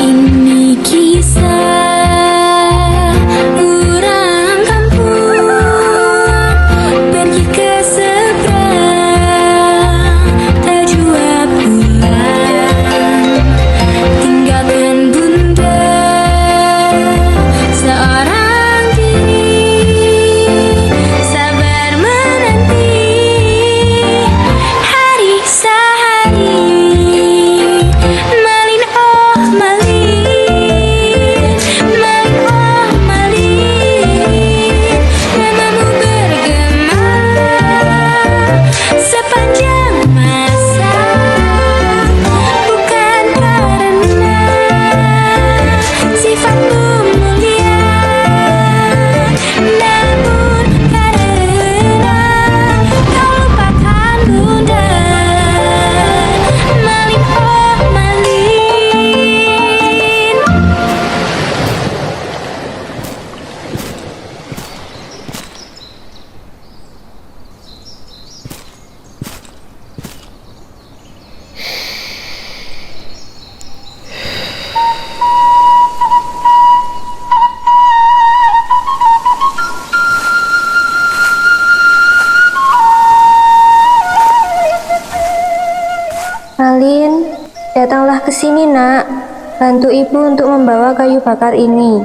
Ini kisah orang kampung pergi ke seberang tak jua pulang, tinggalkan bunda seorang diri, sabar menanti hari sehari. Malin oh malin, malin oh malin, namamu bergema sepanjang masa, bukan karena sifatmu mulia, namun karena kau lupakan bunda. Malin oh malin. Malin, datanglah ke sini nak. Bantu ibu untuk membawa kayu bakar ini.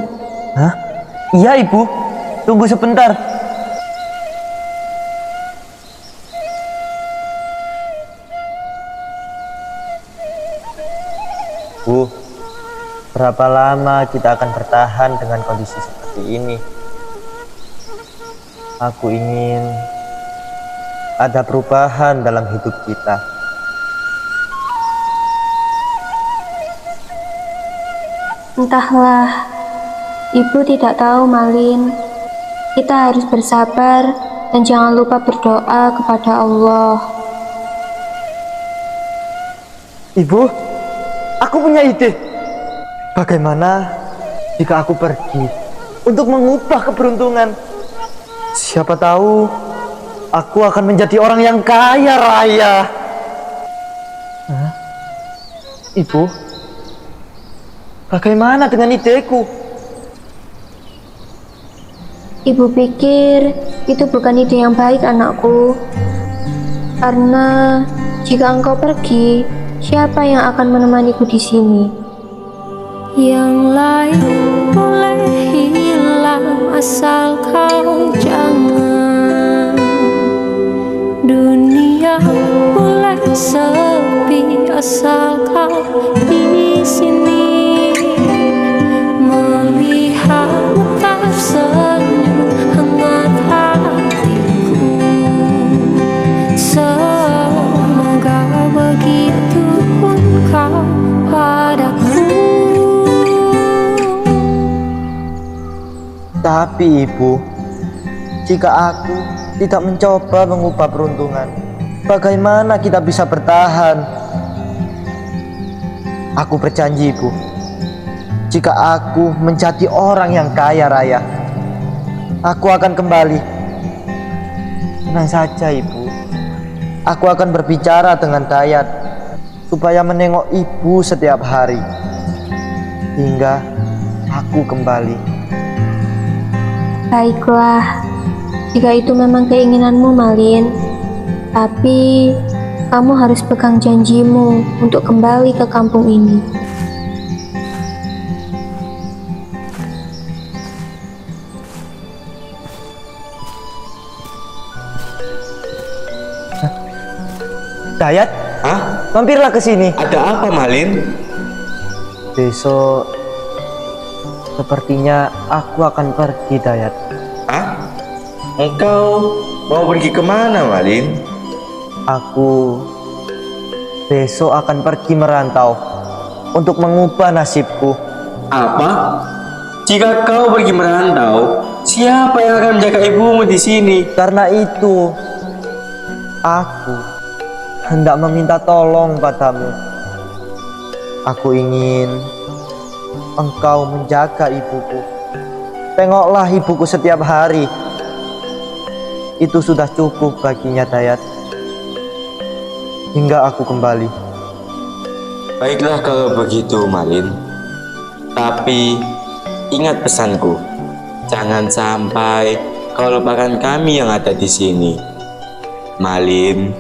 Hah? Iya ibu, tunggu sebentar. Bu, berapa lama kita akan bertahan dengan kondisi seperti ini? Aku ingin ada perubahan dalam hidup kita. Entahlah, ibu tidak tahu Malin. Kita harus bersabar dan jangan lupa berdoa kepada Allah. Ibu, aku punya ide. Bagaimana jika aku pergi untuk mengubah keberuntungan? Siapa tahu aku akan menjadi orang yang kaya raya. Hah? Ibu, bagaimana dengan ideku? Ibu pikir itu bukan ide yang baik anakku. Karena jika engkau pergi, siapa yang akan menemaniku di sini? Yang lain boleh hilang asal kau jangan. Dunia boleh sepi asal kau di sini. Melihatmu tersenyum hangat hatiku. Semoga begitu pun kau padaku. Tapi ibu, jika aku tidak mencoba mengubah peruntungan, bagaimana kita bisa bertahan? Aku berjanji ibu, jika aku menjadi orang yang kaya raya, aku akan kembali. Tenang saja ibu, aku akan berbicara dengan Dayat supaya menengok ibu setiap hari hingga aku kembali. Baiklah, jika itu memang keinginanmu Malin. Tapi kamu harus pegang janjimu untuk kembali ke kampung ini. Dayat, Hah? mampirlah ke sini. Ada apa, Malin? Besok sepertinya aku akan pergi, Dayat. Hah? Engkau mau pergi kemana, Malin? Aku besok akan pergi merantau untuk mengubah nasibku. Apa? Jika kau pergi merantau, siapa yang akan menjaga ibumu di sini? Karena itu, aku hendak meminta tolong padamu. Aku ingin engkau menjaga ibuku. Tengoklah ibuku setiap hari. Itu sudah cukup baginya, Dayat. Hingga aku kembali. Baiklah kalau begitu, Malin. Tapi ingat pesanku, jangan sampai kau lupakan kami yang ada di sini, Malin.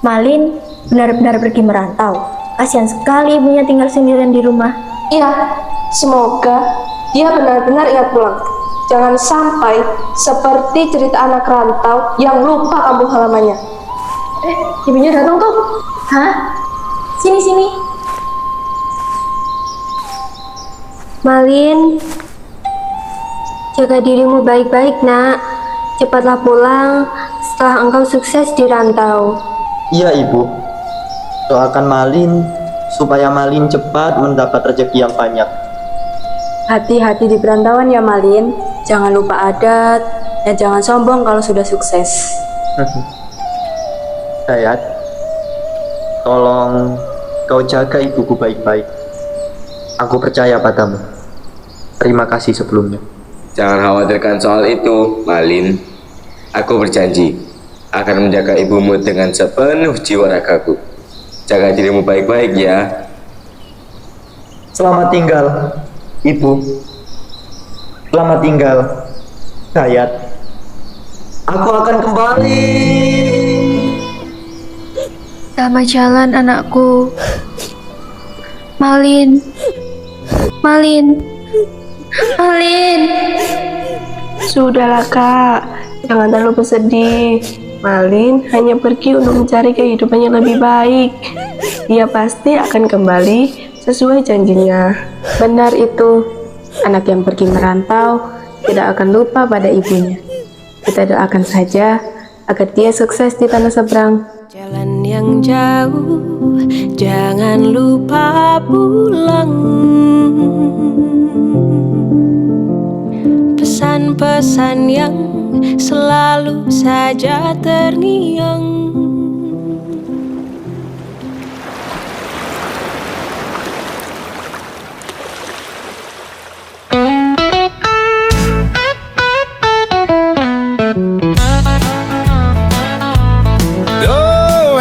Malin benar-benar pergi merantau. Kasihan sekali ibunya tinggal sendirian di rumah. Iya, semoga dia benar-benar ingat pulang. Jangan sampai seperti cerita anak rantau yang lupa kampung halamannya. Ibunya datang tuh. Hah? Sini. Malin, jaga dirimu baik-baik, nak. Cepatlah pulang setelah engkau sukses di rantau. Iya ibu, doakan Malin supaya Malin cepat mendapat rezeki yang banyak. Hati-hati di perantauan ya Malin. Jangan lupa adat dan jangan sombong kalau sudah sukses. Dayat, tolong kau jaga ibuku baik-baik. Aku percaya padamu. Terima kasih sebelumnya. Jangan khawatirkan soal itu, Malin. Aku berjanji akan menjaga ibumu dengan sepenuh jiwa ragaku. Jaga dirimu baik-baik ya. Selamat tinggal, ibu. Selamat tinggal, Dayat. Aku akan kembali. Selamat jalan anakku. Malin. Sudahlah kak, jangan terlalu bersedih. Malin hanya pergi untuk mencari kehidupan yang lebih baik. Dia pasti akan kembali sesuai janjinya. Benar itu, anak yang pergi merantau tidak akan lupa pada ibunya. Kita doakan saja agar dia sukses di tanah seberang. Jalan yang jauh, jangan lupa pulang. Pesan-pesan yang selalu saja terngiang.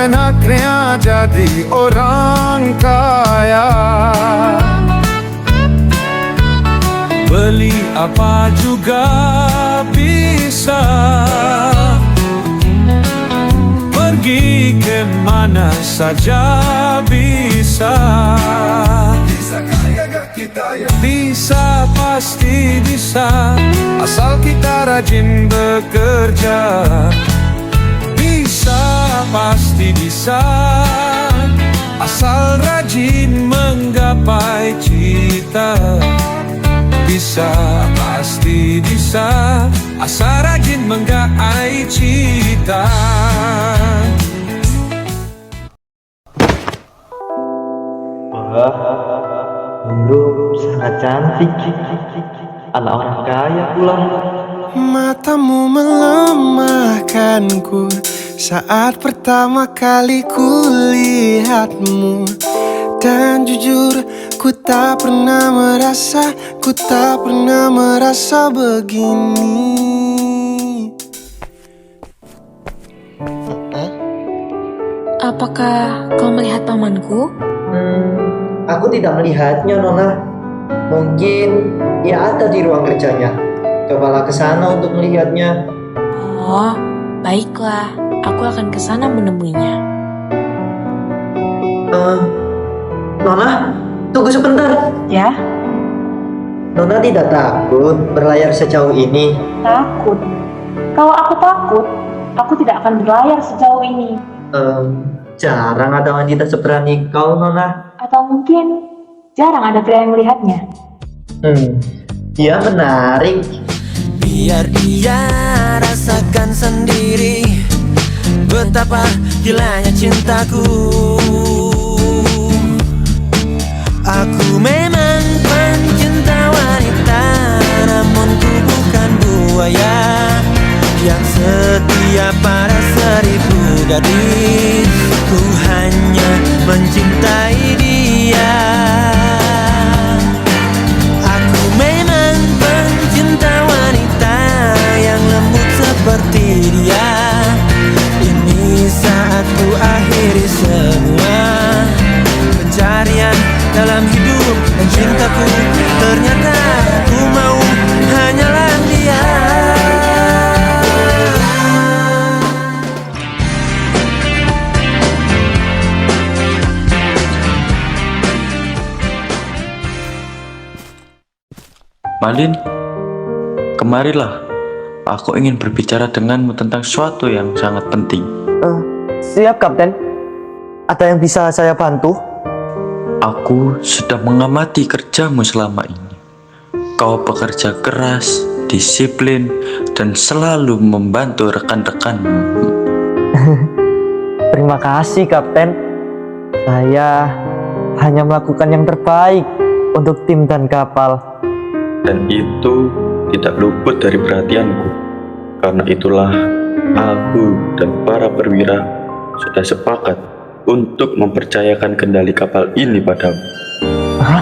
Enaknya jadi orang kaya, beli apa juga bisa, pergi kemana saja bisa. Bisa pasti bisa, asal kita rajin bekerja. Bisa pasti bisa, asal rajin menggapai cita. Bisa pasti bisa, asal rajin menggapai cita. Wah, belum sangat cantik. Anak orang kaya pulang. Matamu melemahkanku saat pertama kali kulihatmu. Dan jujur, ku tak pernah merasa begini. Apakah kau melihat pamanku? Aku tidak melihatnya, Nona. Mungkin ia ada di ruang kerjanya. Cobalah ke sana untuk melihatnya. Oh, baiklah. Aku akan ke sana menemuinya. Nona, tunggu sebentar. Ya, Nona tidak takut berlayar sejauh ini? takut. Kalau aku takut, aku tidak akan berlayar sejauh ini. Jarang ada wanita seberani kau, Nona. Atau mungkin jarang ada pria yang melihatnya. Dia menarik. Biar dia rasakan sendiri betapa gilanya cintaku. Aku memang pencinta wanita, namun ku bukan buaya yang setia pada 1000 gadis. Ku hanya mencintai dia. Aku memang Malin, kemarilah. Aku ingin berbicara denganmu tentang sesuatu yang sangat penting. Siap, Kapten. Ada yang bisa saya bantu? Aku sudah mengamati kerjamu selama ini. Kau bekerja keras, disiplin, dan selalu membantu rekan-rekanmu. Terima kasih, Kapten. Saya hanya melakukan yang terbaik untuk tim dan kapal. Dan itu tidak luput dari perhatianku. Karena itulah aku dan para perwira sudah sepakat untuk mempercayakan kendali kapal ini padamu. Hah?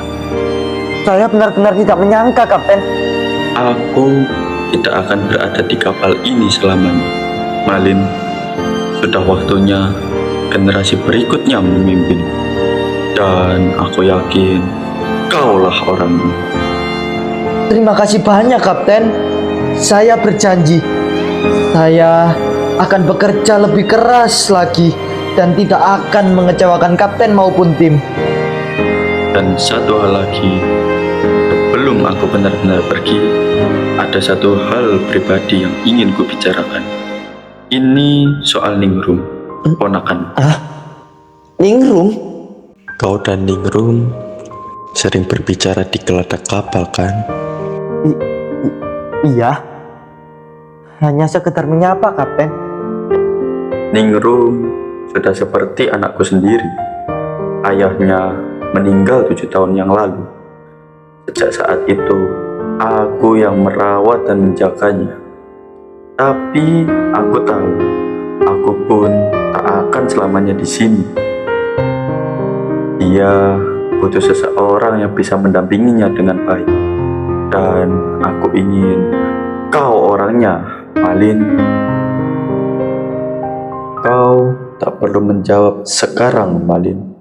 Saya benar-benar tidak menyangka, Kapten. Aku tidak akan berada di kapal ini selamanya. Malin, sudah waktunya generasi berikutnya memimpin. Dan aku yakin kaulah orangnya. Terima kasih banyak, Kapten. Saya berjanji, saya akan bekerja lebih keras lagi dan tidak akan mengecewakan Kapten maupun tim. Dan satu hal lagi, sebelum aku benar-benar pergi, ada satu hal pribadi yang ingin kubicarakan. Ini soal Ningrum, ponakan. Ningrum? Kau dan Ningrum sering berbicara di geladak kapal, kan? Iya. Hanya sekedar menyapa, Kapten. Ningrum sudah seperti anakku sendiri. Ayahnya meninggal 7 tahun yang lalu. Sejak saat itu, aku yang merawat dan menjaganya. Tapi aku tahu, aku pun tak akan selamanya di sini. Dia butuh seseorang yang bisa mendampinginya dengan baik. Dan aku ingin kau orangnya, Malin. Kau tak perlu menjawab sekarang, Malin.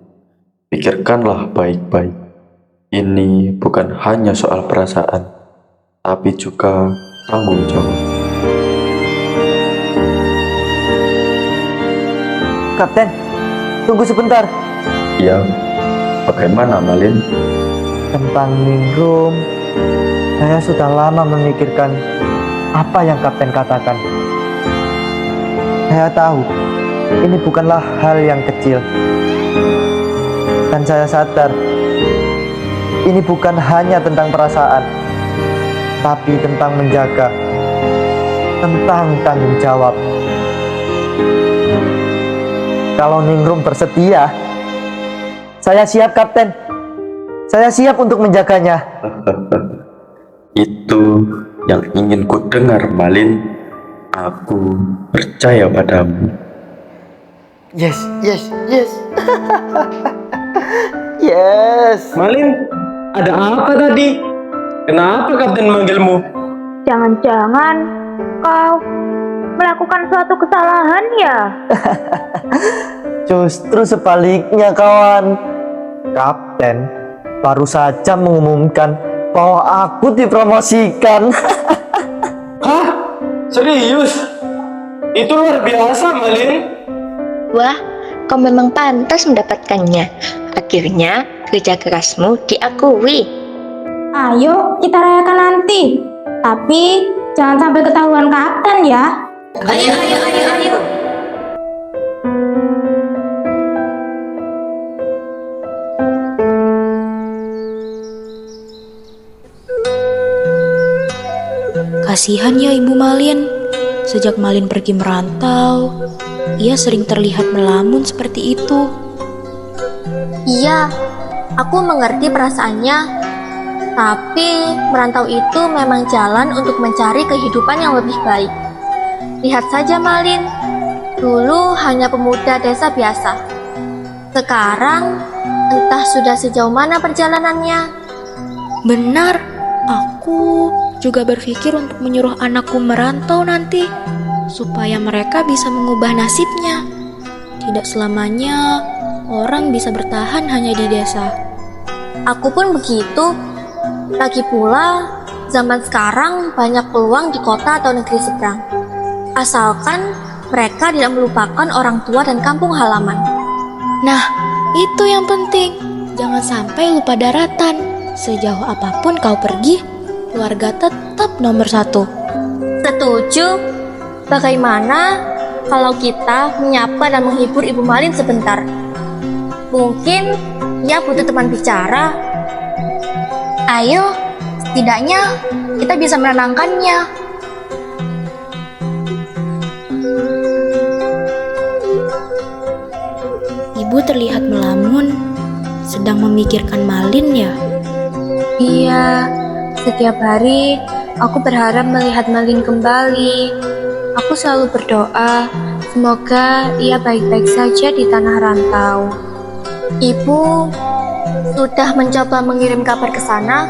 Pikirkanlah baik-baik. Ini bukan hanya soal perasaan, tapi juga tanggung jawab. Kapten, tunggu sebentar. Ya, bagaimana, Malin? Tentang Ningrum, saya sudah lama memikirkan apa yang Kapten katakan. Saya tahu ini bukanlah hal yang kecil. Dan saya sadar ini bukan hanya tentang perasaan, tapi tentang menjaga, tentang tanggung jawab. Kalau Ningrum bersedia, saya siap, Kapten. Saya siap untuk menjaganya. Itu yang ingin ku dengar, Malin. Aku percaya padamu. Yes, yes, yes. Yes. Malin, ada apa tadi? Kenapa Kapten manggilmu? Jangan-jangan kau melakukan suatu kesalahan ya? Justru sebaliknya, kawan. Kapten baru saja mengumumkan bahwa aku dipromosikan. Hah? Serius? Itu luar biasa, Malin. Wah, kau memang pantas mendapatkannya. Akhirnya, kerja kerasmu diakui. Ayo kita rayakan nanti. Tapi jangan sampai ketahuan Kapten ya. Ayo. Kasihan ya Ibu Malin. Sejak Malin pergi merantau, ia sering terlihat melamun seperti itu. Iya, aku mengerti perasaannya. Tapi merantau itu memang jalan untuk mencari kehidupan yang lebih baik. Lihat saja Malin, dulu hanya pemuda desa biasa. Sekarang entah sudah sejauh mana perjalanannya. Benar, aku juga berpikir untuk menyuruh anakku merantau nanti, supaya mereka bisa mengubah nasibnya. Tidak selamanya orang bisa bertahan hanya di desa. Aku pun begitu. Lagi pula, zaman sekarang banyak peluang di kota atau negeri seberang. Asalkan mereka tidak melupakan orang tua dan kampung halaman. Nah, itu yang penting. Jangan sampai lupa daratan. Sejauh apapun kau pergi, keluarga tetap nomor satu. Setuju? Bagaimana kalau kita menyapa dan menghibur Ibu Malin sebentar? Mungkin ia butuh teman bicara. Ayo, setidaknya kita bisa menenangkannya. Ibu terlihat melamun, sedang memikirkan Malin ya? Iya, setiap hari aku berharap melihat Malin kembali. Aku selalu berdoa, semoga ia baik-baik saja di tanah rantau. Ibu sudah mencoba mengirim kabar ke sana.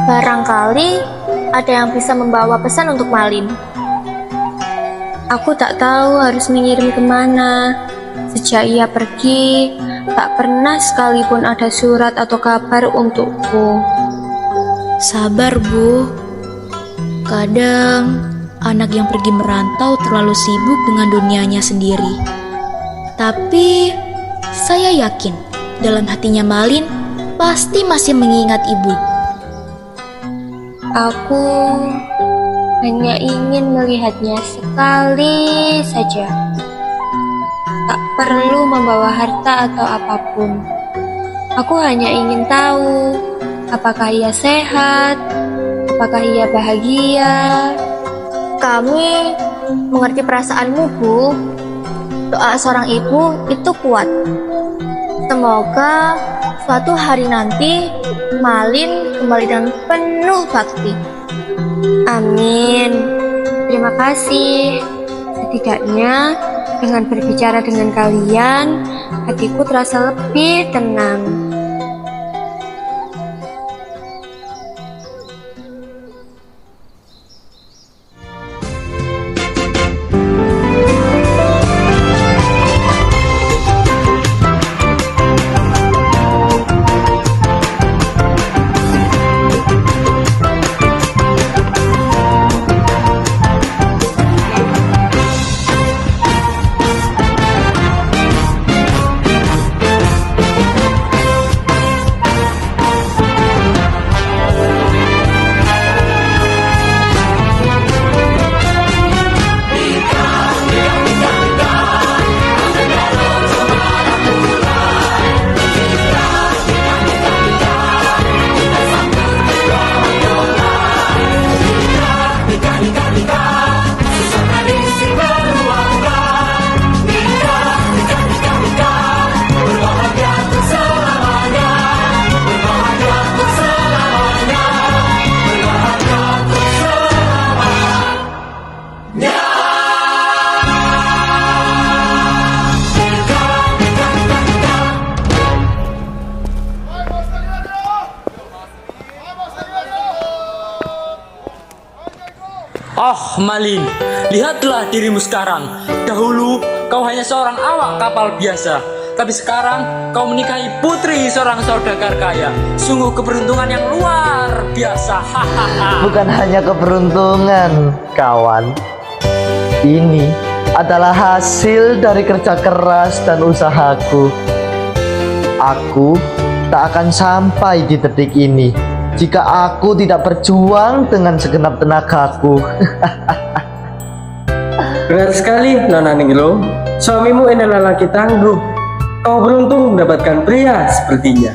Barangkali ada yang bisa membawa pesan untuk Malin. Aku tak tahu harus mengirim kemana. Sejak ia pergi, tak pernah sekalipun ada surat atau kabar untukku. Sabar, Bu. Kadang anak yang pergi merantau terlalu sibuk dengan dunianya sendiri. Tapi saya yakin dalam hatinya Malin pasti masih mengingat ibu. Aku hanya ingin melihatnya sekali saja. Tak perlu membawa harta atau apapun. Aku hanya ingin tahu apakah ia sehat, apakah ia bahagia. Kami mengerti perasaanmu, Bu. Doa seorang ibu itu kuat. Semoga suatu hari nanti Malin kembali dengan penuh bakti. Amin. Terima kasih. Setidaknya dengan berbicara dengan kalian, hatiku terasa lebih tenang. Oh Malin, lihatlah dirimu sekarang. Dahulu kau hanya seorang awak kapal biasa, tapi sekarang kau menikahi putri seorang saudagar kaya. Sungguh keberuntungan yang luar biasa. Hahaha. Bukan hanya keberuntungan, kawan. Ini adalah hasil dari kerja keras dan usahaku. Aku tak akan sampai di detik ini jika aku tidak berjuang dengan segenap tenagaku. Benar sekali, Nona Ninggelo. Suamimu adalah laki tangguh. Kau beruntung mendapatkan pria sepertinya.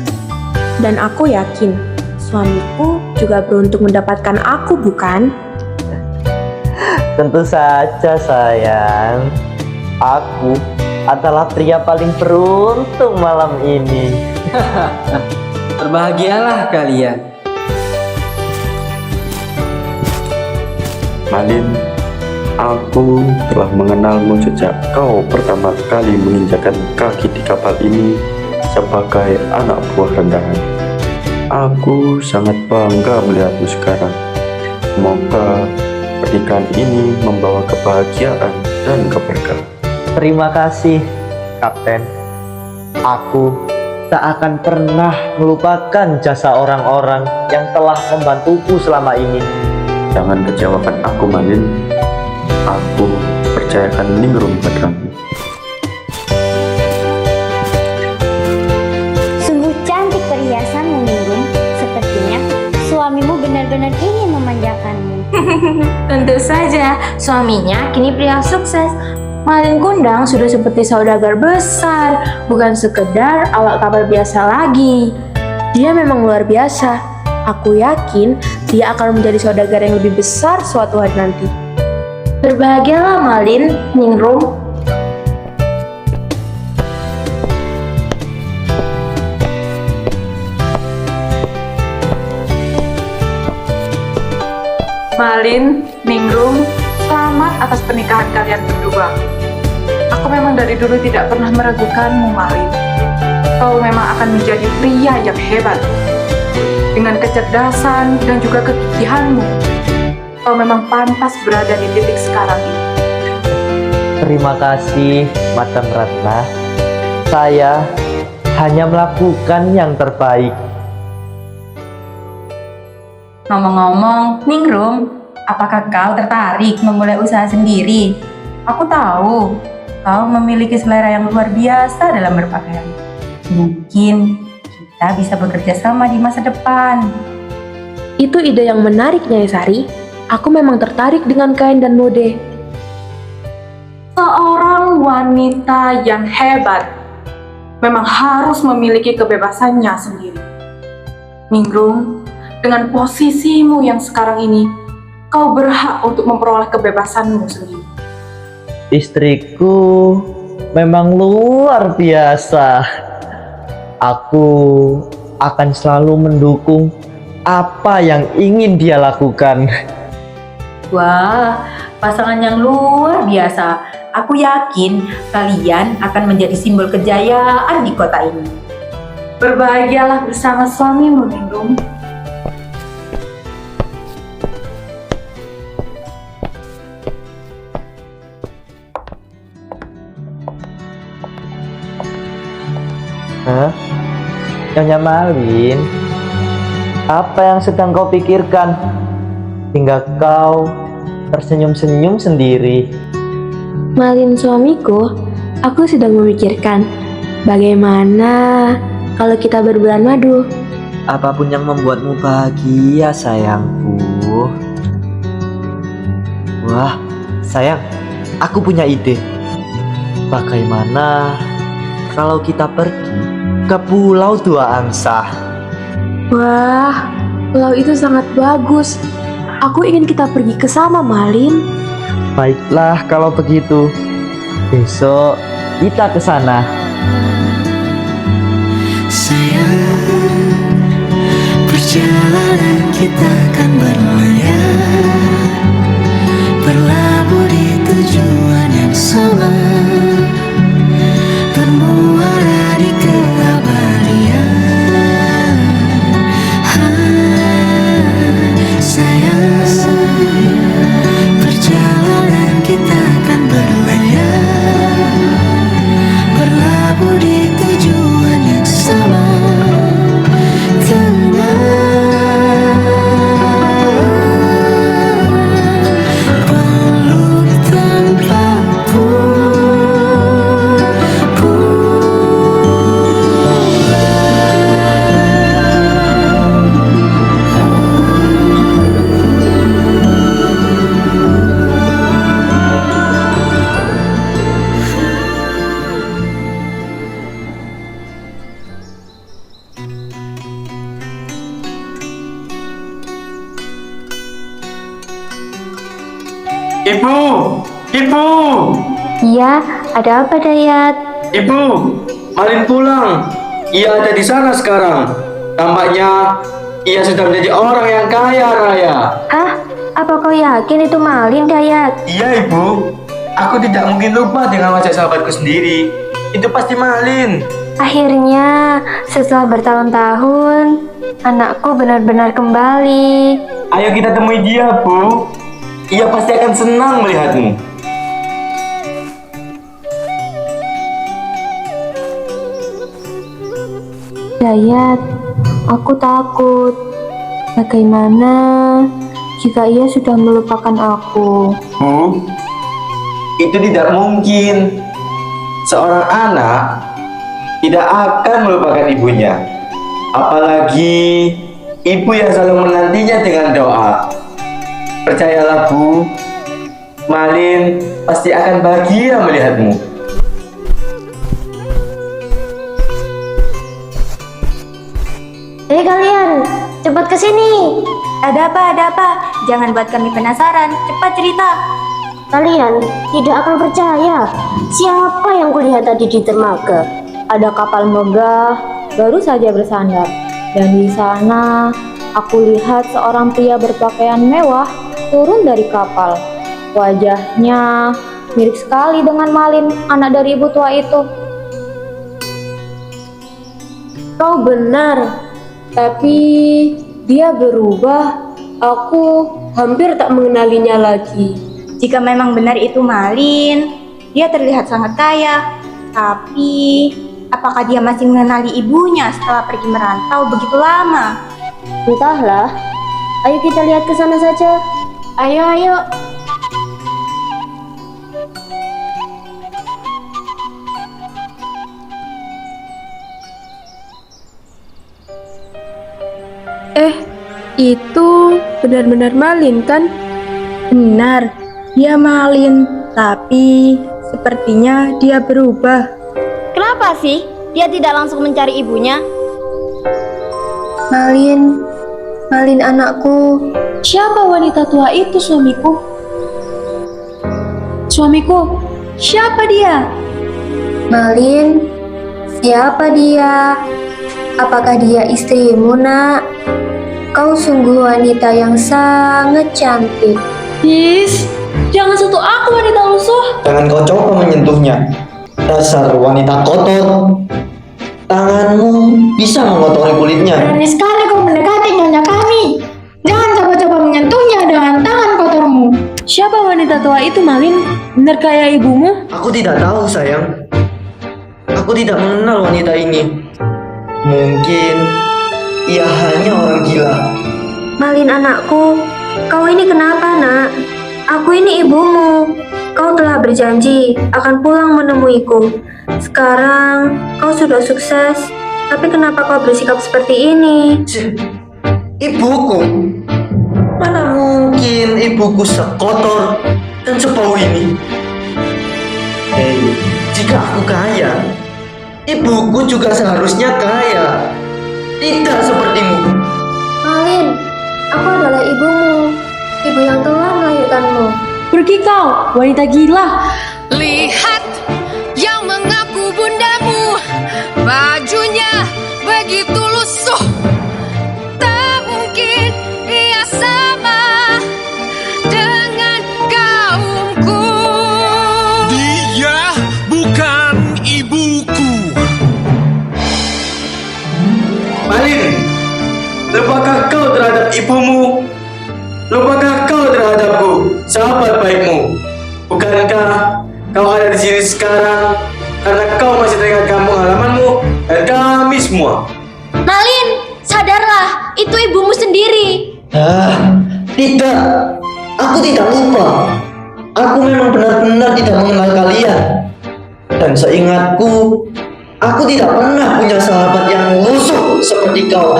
Dan aku yakin suamiku juga beruntung mendapatkan aku, bukan? Tentu saja, sayang. Aku adalah pria paling beruntung malam ini. Berbahagialah kalian. Malin, aku telah mengenalmu sejak kau pertama kali menginjakkan kaki di kapal ini sebagai anak buah rendahan. Aku sangat bangga melihatmu sekarang. Semoga pernikahan ini membawa kebahagiaan dan keberkahan. Terima kasih, Kapten. Aku tak akan pernah melupakan jasa orang-orang yang telah membantuku selama ini. Jangan kecewakan aku, Malin. Aku percayakan Ningrum padamu. Sungguh cantik perhiasanmu, Ningrum. Sepertinya suamimu benar-benar Tentu saja, suaminya kini pria sukses. Malin Kundang sudah seperti saudagar besar, bukan sekedar awak kapal biasa lagi. Dia memang luar biasa. Aku yakin dia akan menjadi saudagar yang lebih besar suatu hari nanti. Berbahagialah Malin, Ningrum. Malin, Ningrum, selamat atas pernikahan kalian berdua. Aku memang dari dulu tidak pernah meragukanmu, Malin. Kau memang akan menjadi pria yang hebat. Dengan kecerdasan dan juga kegigihanmu, kau memang pantas berada di titik sekarang ini. Terima kasih, Madam Ratna. Saya hanya melakukan yang terbaik. Ngomong-ngomong, Ningrum, apakah kau tertarik memulai usaha sendiri? Aku tahu kau memiliki selera yang luar biasa dalam berpakaian. Mungkin kita bisa bekerja sama di masa depan. Itu ide yang menarik, Nyai Sari. Aku memang tertarik dengan kain dan mode. Seorang wanita yang hebat memang harus memiliki kebebasannya sendiri. Ningrum, dengan posisimu yang sekarang ini, kau berhak untuk memperoleh kebebasanmu sendiri. Istriku memang luar biasa. Aku akan selalu mendukung apa yang ingin dia lakukan. Wah, pasangan yang luar biasa. Aku yakin kalian akan menjadi simbol kejayaan di kota ini. Berbahagialah bersama suamimu, Ningrum. Hah? Nyonya Malin, apa yang sedang kau pikirkan? Hingga kau tersenyum-senyum sendiri. Malin suamiku, aku sedang memikirkan bagaimana kalau kita berbulan madu. Apapun yang membuatmu bahagia, sayangku. Wah, sayang, aku punya ide. Bagaimana kalau kita pergi ke Pulau Dua Angsa? Wah, pulau itu sangat bagus. Aku ingin kita pergi ke sana, Malin. Baiklah kalau begitu. Besok kita ke sana. Sayang, perjalanan kita akan berlayar, berlabuh di tujuan yang sama, bermuara di keabadian. Sayang, perjalanan kita akan berlayar, berlabuh di tujuan yang sama. Ibu! Ibu! Iya, ada apa Dayat? Ibu! Malin pulang. Ia ada di sana sekarang. Tampaknya ia sudah menjadi orang yang kaya raya. Hah? Apa kau yakin itu Malin, Dayat? Iya, Ibu. Aku tidak mungkin lupa dengan wajah sahabatku sendiri. Itu pasti Malin. Akhirnya, setelah bertahun-tahun, anakku benar-benar kembali. Ayo kita temui dia, Bu. Ia pasti akan senang melihatmu. Dayat, aku takut. Bagaimana jika ia sudah melupakan aku? Bu, itu tidak mungkin. Seorang anak tidak akan melupakan ibunya. Apalagi ibu yang selalu menantinya dengan doa. Percayalah Bu, Malin pasti akan bahagia melihatmu. Kalian, cepat ke sini. Ada apa, ada apa? Jangan buat kami penasaran, cepat cerita. Kalian tidak akan percaya siapa yang kulihat tadi di dermaga. Ada kapal megah baru saja bersandar, dan di sana aku lihat seorang pria berpakaian mewah turun dari kapal. Wajahnya mirip sekali dengan Malin, anak dari ibu tua itu. Kau benar, tapi dia berubah. Aku hampir tak mengenalinya lagi. Jika memang benar itu Malin, dia terlihat sangat kaya. Tapi, apakah dia masih mengenali ibunya setelah pergi merantau begitu lama? Entahlah. Ayo kita lihat ke sana saja. Ayo, ayo. Itu benar-benar Malin kan? Benar, dia Malin, tapi sepertinya dia berubah. Kenapa sih dia tidak langsung mencari ibunya? Malin anakku. Siapa wanita tua itu, suamiku? Suamiku, siapa dia? Malin, siapa dia? Apakah dia istrimu, Nak? Kau sungguh wanita yang sangat cantik. Jangan sentuh aku, wanita lusuh. Jangan kau coba menyentuhnya. Dasar wanita kotor. Tanganmu bisa mengotori kulitnya. Berani sekali kau mendekati nyonya kami. Jangan coba-coba menyentuhnya dengan tangan kotormu. Siapa wanita tua itu, Malin? Benar kayak ibumu? Aku tidak tahu, sayang. Aku tidak mengenal wanita ini. Mungkin ia hanya orang gila. Malin anakku, kau ini kenapa, Nak? Aku ini ibumu. Kau telah berjanji akan pulang menemuiku. Sekarang kau sudah sukses, tapi kenapa kau bersikap seperti ini? Ibuku? Mana mungkin ibuku sekotor dan sebau ini? Hei, jika aku kaya, ibuku juga seharusnya kaya. Tidak sepertimu. Malin, aku adalah ibumu. Ibu yang telah melahirkanmu. Pergi kau, wanita gila. Lihat yang mengaku bundamu, bajunya begitu lusuh. Tak mungkin ia sama dengan kaumku. Dia bukan ibuku. Malin, lupakah kau terhadap ibumu? Lupakah kau terhadapku, sahabat baikmu? Bukankah kau ada di sini sekarang karena kau masih teringat kampung halamanmu dan kami semua? Malin, sadarlah, itu ibumu sendiri. Tidak. Aku tidak lupa. Aku memang benar-benar tidak mengenal kalian. Dan seingatku, aku tidak pernah punya sahabat yang lusuh seperti kau.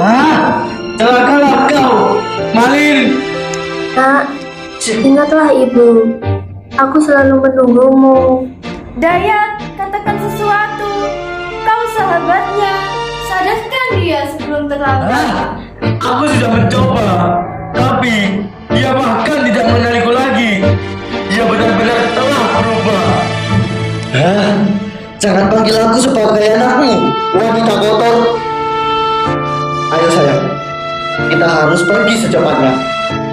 Celakalah kau, Malin. Nak, ingatlah ibu. Aku selalu menunggumu. Dayat, katakan sesuatu. Kau sahabatnya. Sadarkan dia sebelum terlambat. Aku sudah mencoba, tapi dia bahkan tidak mengenaliku lagi. Dia benar-benar telah berubah. Jangan panggil aku sebagai anakmu, wanita kotor. Ayo sayang, kita harus pergi secepatnya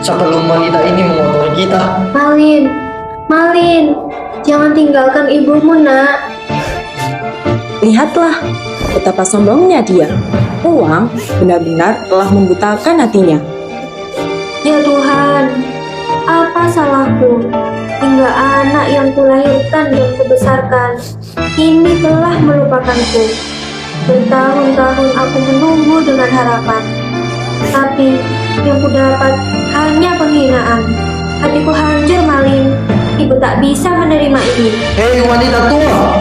sebelum wanita ini mengotori kita. Malin, jangan tinggalkan ibumu, Nak. Lihatlah betapa sombongnya dia. Uang benar-benar telah membutakan hatinya. Ya Tuhan, apa salahku hingga anak yang kulahirkan dan kubesarkan ini telah melupakanku. Bertahun-tahun aku menunggu dengan harapan, tapi yang kudapat hanya penghinaan. Hatiku hancur, Malin. Ibu tak bisa menerima ini. Hei wanita tua,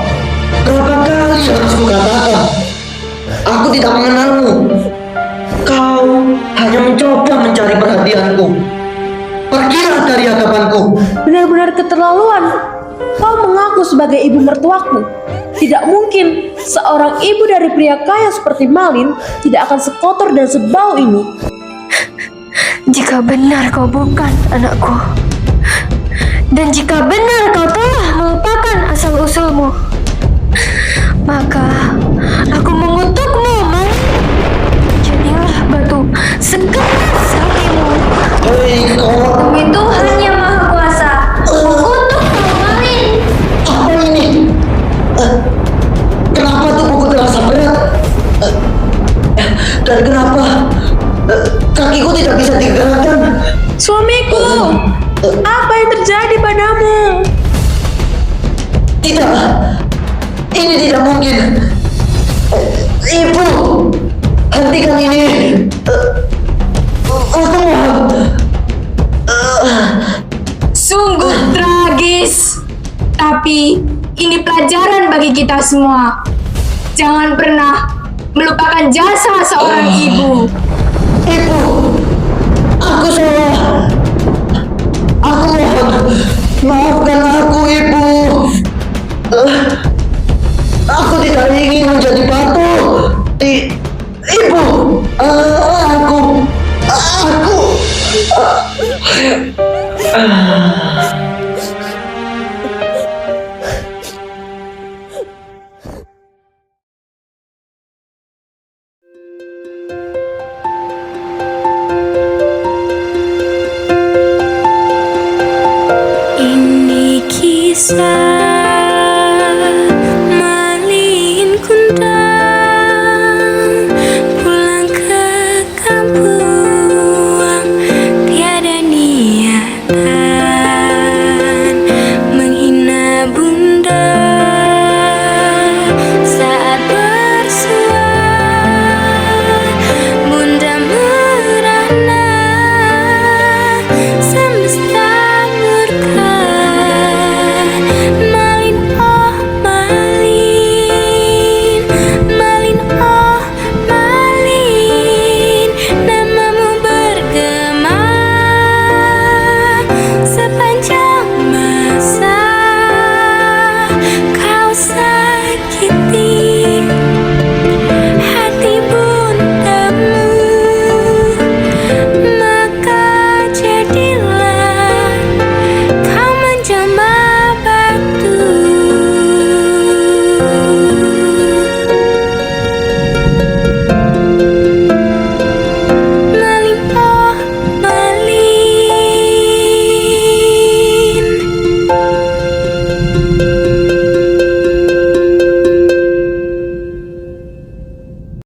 berapa kali harus kukatakan? Aku tidak mengenalmu. Kau hanya mencoba mencari perhatianku. Pergilah mana karya-kapanku? Benar-benar keterlaluan. Kau mengaku sebagai ibu mertuaku. Tidak mungkin seorang ibu dari pria kaya seperti Malin tidak akan sekotor dan sebau ini. Jika benar kau bukan anakku, dan jika benar kau telah melupakan asal-usulmu, maka aku mengutukmu, Malin. Jadilah batu sekeras hatimu. Demi Tuhan yang Maha Kuasa, kutuk kau, Malin. Apa ini? Kenapa tubuhku terasa berat? Dan kenapa kakiku tidak bisa digerakkan? Suamiku, apa yang terjadi padamu? Tidak, ini tidak mungkin. Ibu, hentikan ini. Aku mohon. Sungguh tragis. Tapi ini pelajaran bagi kita semua. Jangan pernah melupakan jasa seorang ibu. Ibu, aku salah. Aku mohon, maafkan aku, Ibu. Aku tidak ingin menjadi batu. Ibu, aku. Ini kisah